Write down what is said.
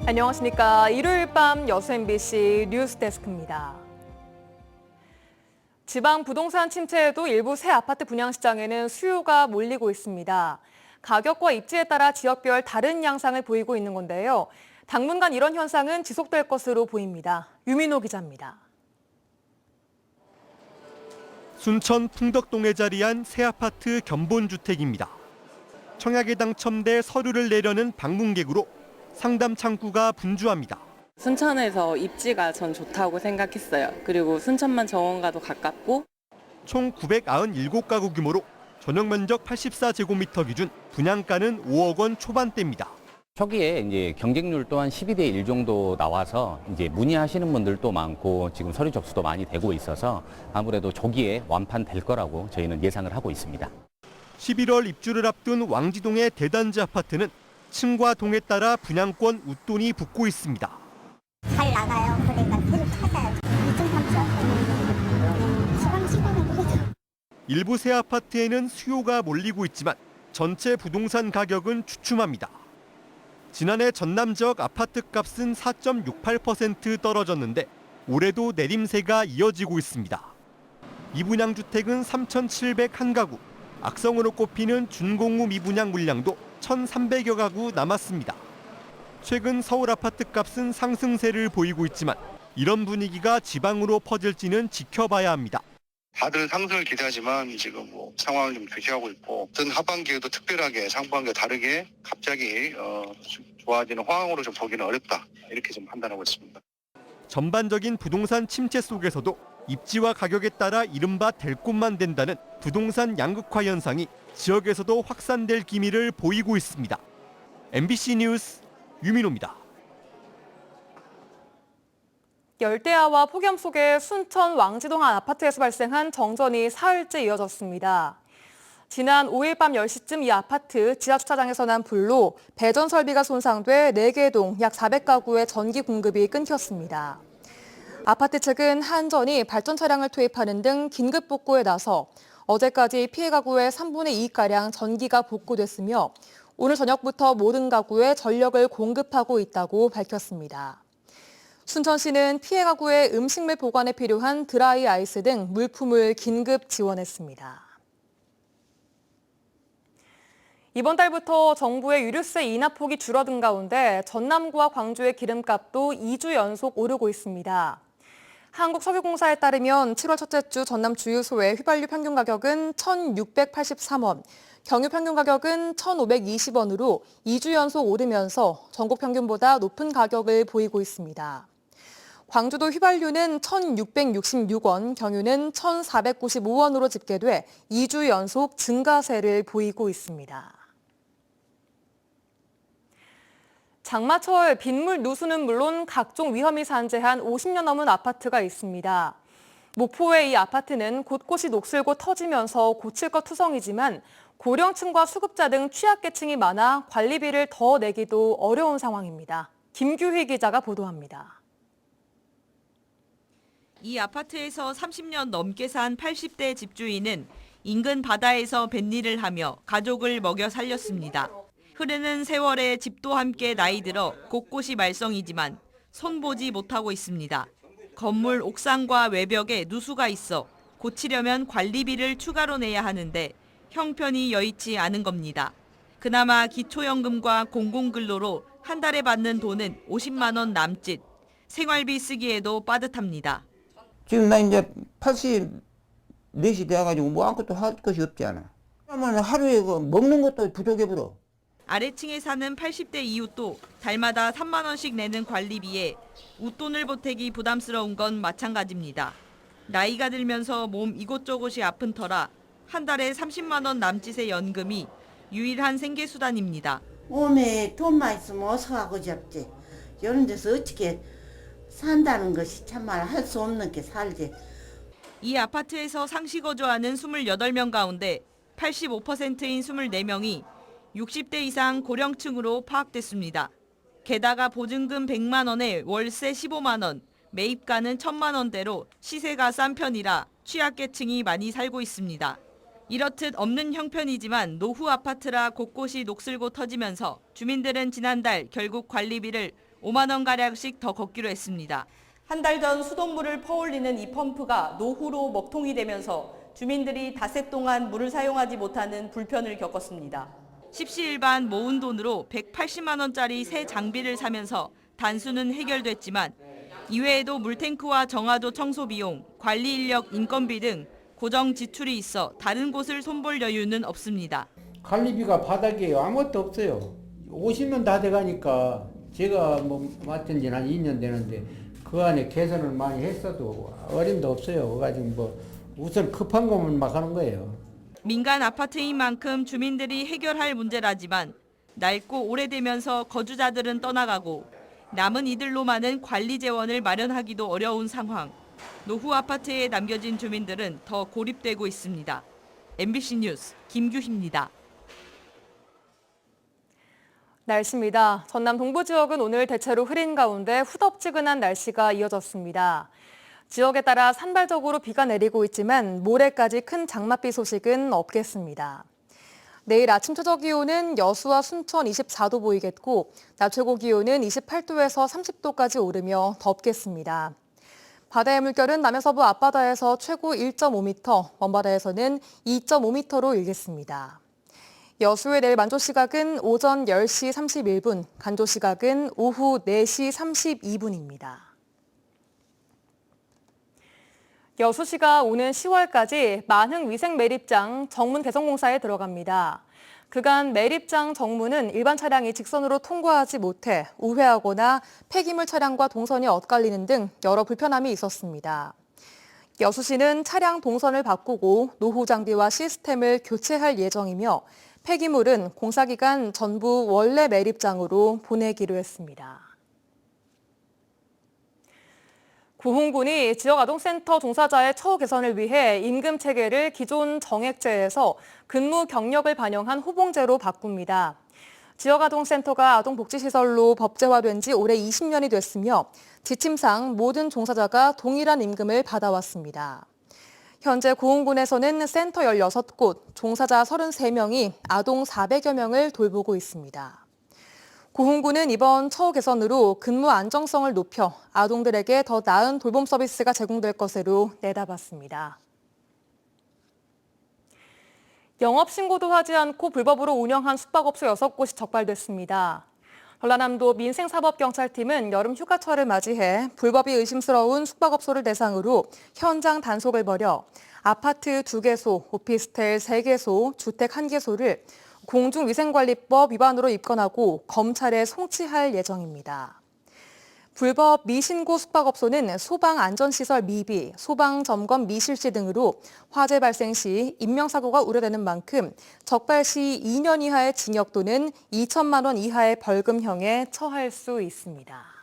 안녕하십니까. 일요일 밤 여수 MBC 뉴스데스크입니다. 지방 부동산 침체에도 일부 새 아파트 분양 시장에는 수요가 몰리고 있습니다. 가격과 입지에 따라 지역별 다른 양상을 보이고 있는 건데요. 당분간 이런 현상은 지속될 것으로 보입니다. 유민호 기자입니다. 순천 풍덕동에 자리한 새 아파트 견본주택입니다. 청약에 당첨돼 서류를 내려는 방문객으로 상담 창구가 분주합니다. 순천에서 입지가 전 좋다고 생각했어요. 그리고 순천만 정원가도 가깝고 총 997가구 규모로 전용 면적 84제곱미터 기준 분양가는 5억 원 초반대입니다. 초기에 이제 경쟁률 또한 12대 1 정도 나와서 이제 문의하시는 분들도 많고 지금 서류 접수도 많이 되고 있어서 아무래도 조기에 완판될 거라고 저희는 예상을 하고 있습니다. 11월 입주를 앞둔 왕지동의 대단지 아파트는 층과 동에 따라 분양권 웃돈이 붙고 있습니다. 잘 나가요. 그러니까 계속 찾아요. 2층, 3층. 시간은 그래도. 일부 새 아파트에는 수요가 몰리고 있지만 전체 부동산 가격은 추춤합니다. 지난해 전남 지역 아파트 값은 4.68% 떨어졌는데 올해도 내림세가 이어지고 있습니다. 미분양 주택은 3,701가구, 악성으로 꼽히는 준공후 미분양 물량도 1,300여 가구 남았습니다. 최근 서울 아파트 값은 상승세를 보이고 있지만 이런 분위기가 지방으로 퍼질지는 지켜봐야 합니다. 다들 상승을 기대하지만 지금 상황을 좀 주시하고 있고 어떤 하반기에도 특별하게 상반기와 다르게 갑자기 좋아지는 상황으로 좀 보기는 어렵다. 이렇게 좀 판단하고 있습니다. 전반적인 부동산 침체 속에서도 입지와 가격에 따라 이른바 될 곳만 된다는 부동산 양극화 현상이 지역에서도 확산될 기미를 보이고 있습니다. MBC 뉴스 유민호입니다. 열대야와 폭염 속에 순천 왕지동 한 아파트에서 발생한 정전이 사흘째 이어졌습니다. 지난 5일 밤 10시쯤 이 아파트 지하주차장에서 난 불로 배전 설비가 손상돼 4개 동 약 400가구의 전기 공급이 끊겼습니다. 아파트 측은 한전이 발전 차량을 투입하는 등 긴급 복구에 나서 어제까지 피해 가구의 3분의 2가량 전기가 복구됐으며 오늘 저녁부터 모든 가구에 전력을 공급하고 있다고 밝혔습니다. 순천시는 피해 가구의 음식물 보관에 필요한 드라이 아이스 등 물품을 긴급 지원했습니다. 이번 달부터 정부의 유류세 인하폭이 줄어든 가운데 전남구와 광주의 기름값도 2주 연속 오르고 있습니다. 한국석유공사에 따르면 7월 첫째 주 전남 주유소의 휘발유 평균 가격은 1,683원, 경유 평균 가격은 1,520원으로 2주 연속 오르면서 전국 평균보다 높은 가격을 보이고 있습니다. 광주도 휘발유는 1,666원, 경유는 1,495원으로 집계돼 2주 연속 증가세를 보이고 있습니다. 장마철 빗물 누수는 물론 각종 위험이 산재한 50년 넘은 아파트가 있습니다. 목포의 이 아파트는 곳곳이 녹슬고 터지면서 고칠 것 투성이지만 고령층과 수급자 등 취약계층이 많아 관리비를 더 내기도 어려운 상황입니다. 김규희 기자가 보도합니다. 이 아파트에서 30년 넘게 산 80대 집주인은 인근 바다에서 뱃일을 하며 가족을 먹여 살렸습니다. 흐르는 세월에 집도 함께 나이 들어 곳곳이 말썽이지만 손보지 못하고 있습니다. 건물 옥상과 외벽에 누수가 있어 고치려면 관리비를 추가로 내야 하는데 형편이 여의치 않은 겁니다. 그나마 기초연금과 공공근로로 한 달에 받는 돈은 50만 원 남짓, 생활비 쓰기에도 빠듯합니다. 지금 나 이제 84시 돼가지고 뭐 아무것도 할 것이 없잖아. 그러면 하루에 먹는 것도 부족해버려. 아래층에 사는 80대 이웃도 달마다 3만 원씩 내는 관리비에 웃돈을 보태기 부담스러운 건 마찬가지입니다. 나이가 들면서 몸 이곳저곳이 아픈 터라 한 달에 30만 원 남짓의 연금이 유일한 생계수단입니다. 몸에 돈만 있으면 어서 하고 잡지. 이런 데서 어떻게 산다는 것이 참말 할 수 없는 게 살지. 이 아파트에서 상시 거주하는 28명 가운데 85%인 24명이 60대 이상 고령층으로 파악됐습니다. 게다가 보증금 100만 원에 월세 15만 원, 매입가는 1,000만 원대로 시세가 싼 편이라 취약계층이 많이 살고 있습니다. 이렇듯 없는 형편이지만 노후 아파트라 곳곳이 녹슬고 터지면서 주민들은 지난달 결국 관리비를 5만 원가량씩 더 걷기로 했습니다. 한 달 전 수돗물을 퍼올리는 이 펌프가 노후로 먹통이 되면서 주민들이 닷새 동안 물을 사용하지 못하는 불편을 겪었습니다. 십시일반 모은 돈으로 180만 원짜리 새 장비를 사면서 단수는 해결됐지만 이외에도 물탱크와 정화조 청소 비용, 관리 인력 인건비 등 고정 지출이 있어 다른 곳을 손볼 여유는 없습니다. 관리비가 바닥이에요. 아무것도 없어요. 50년 다 돼가니까 제가 뭐 맡은 지는 한 2년 되는데 그 안에 개선을 많이 했어도 어림도 없어요. 그래가지고 뭐 우선 급한 것만 막 하는 거예요. 민간 아파트인 만큼 주민들이 해결할 문제라지만 낡고 오래되면서 거주자들은 떠나가고 남은 이들로 많은 관리 재원을 마련하기도 어려운 상황. 노후 아파트에 남겨진 주민들은 더 고립되고 있습니다. MBC 뉴스 김규희입니다. 날씨입니다. 전남 동부 지역은 오늘 대체로 흐린 가운데 후덥지근한 날씨가 이어졌습니다. 지역에 따라 산발적으로 비가 내리고 있지만 모레까지 큰 장맛비 소식은 없겠습니다. 내일 아침 최저 기온은 여수와 순천 24도 보이겠고 낮 최고 기온은 28도에서 30도까지 오르며 덥겠습니다. 바다의 물결은 남해서부 앞바다에서 최고 1.5m, 먼바다에서는 2.5m로 일겠습니다. 여수의 내일 만조 시각은 오전 10시 31분, 간조 시각은 오후 4시 32분입니다. 여수시가 오는 10월까지 만흥 위생 매립장 정문 개선 공사에 들어갑니다. 그간 매립장 정문은 일반 차량이 직선으로 통과하지 못해 우회하거나 폐기물 차량과 동선이 엇갈리는 등 여러 불편함이 있었습니다. 여수시는 차량 동선을 바꾸고 노후 장비와 시스템을 교체할 예정이며 폐기물은 공사 기간 전부 원래 매립장으로 보내기로 했습니다. 고흥군이 지역아동센터 종사자의 처우 개선을 위해 임금 체계를 기존 정액제에서 근무 경력을 반영한 호봉제로 바꿉니다. 지역아동센터가 아동복지시설로 법제화된 지 올해 20년이 됐으며 지침상 모든 종사자가 동일한 임금을 받아왔습니다. 현재 고흥군에서는 센터 16곳, 종사자 33명이 아동 400여 명을 돌보고 있습니다. 고흥군은 이번 처우 개선으로 근무 안정성을 높여 아동들에게 더 나은 돌봄 서비스가 제공될 것으로 내다봤습니다. 영업신고도 하지 않고 불법으로 운영한 숙박업소 6곳이 적발됐습니다. 전라남도 민생사법경찰팀은 여름 휴가철을 맞이해 불법이 의심스러운 숙박업소를 대상으로 현장 단속을 벌여 아파트 2개소, 오피스텔 3개소, 주택 1개소를 공중위생관리법 위반으로 입건하고 검찰에 송치할 예정입니다. 불법 미신고 숙박업소는 소방안전시설 미비, 소방점검 미실시 등으로 화재 발생 시 인명사고가 우려되는 만큼 적발 시 2년 이하의 징역 또는 2천만 원 이하의 벌금형에 처할 수 있습니다.